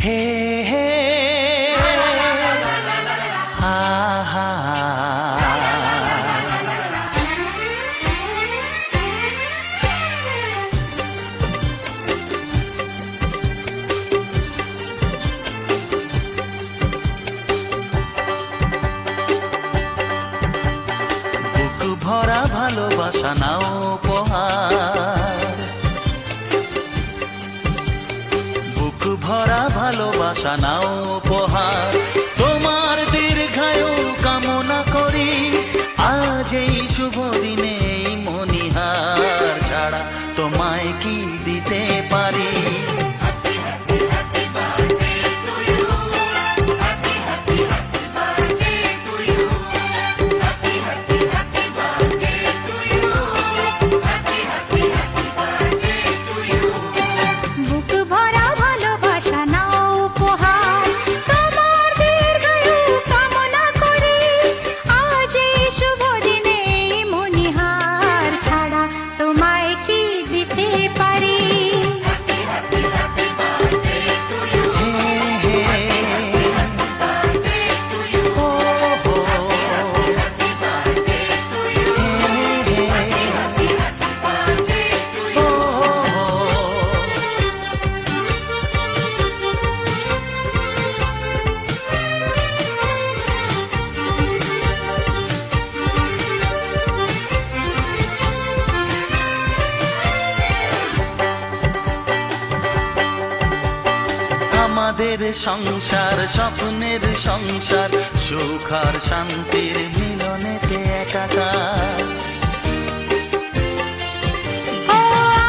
হে হে আহা বুক ভরা ভালোবাসা নাও উপহার, বুক ভরা ভালোবাসা নাও উপহার। তোমার দীর্ঘায়ু কামনা করি, আজ এই শুভ দিনে এই মনিহার ছাড়া তোমায় কি দিতে পারি। আমাদের সংসার স্বপ্নের সংসার, সুখ আর শান্তির মিলনেতে একাকার।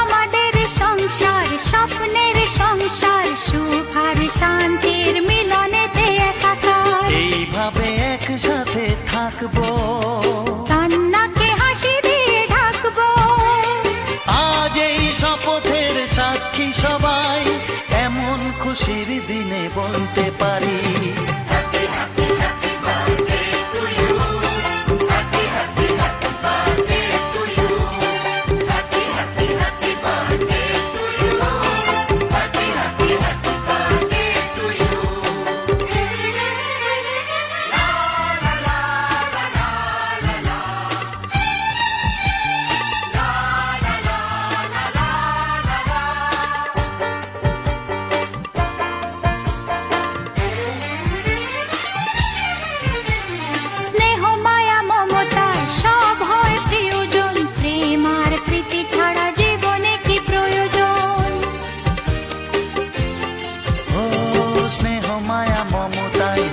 আমাদের সংসার স্বপ্নের সংসার, সুখ আর শান্তির মিলনেতে একাকার। এইভাবে একসাথে থাকবো, কান্নাকে হাসি দিয়ে ঢাকবো। আজ এই শপথের সাক্ষী সবাই, এমন খুশির দিনে বলতে পারি।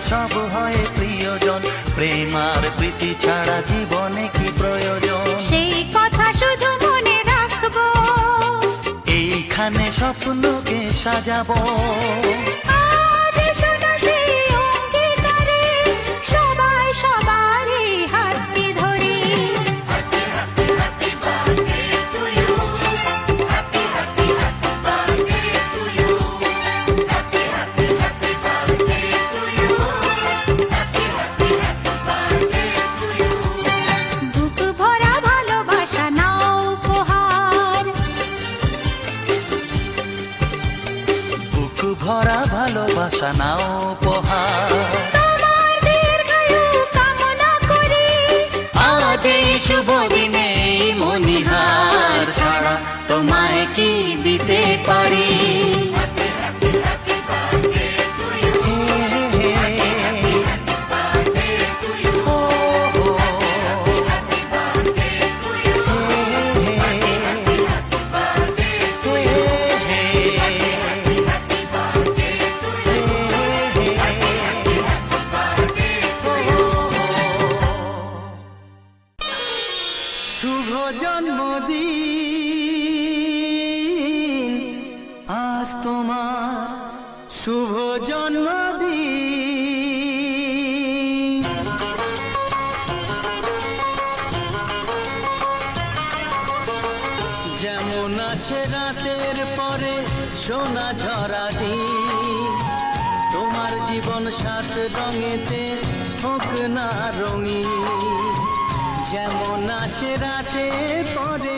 সব হয় প্রিয়জন, প্রেম আর প্রীতি ছাড়া জীবনে কি প্রয়োজন। সেই কথা শুধু মনে রাখবো, এইখানে স্বপ্নকে সাজাবো। আজ শোনা সেই অঙ্গীকারে, সবাই সবারই হাতটি ধরি। ভরা ভালোবাসা নাও উপহার, তোমার দীর্ঘায়ু কামনা করি। আজ এই শুভ দিনে মনিহার ছাড়া তোমায় কি দিতে পারি। শুভ জন্মদিন আজ তোমার, শুভ জন্মদিন। যেমন আসে রাতের পরে সোনা ঝরা দিন, তোমার জীবন সাত রঙেতে হোক না রঙিন। যেমন আসে রাতে পরে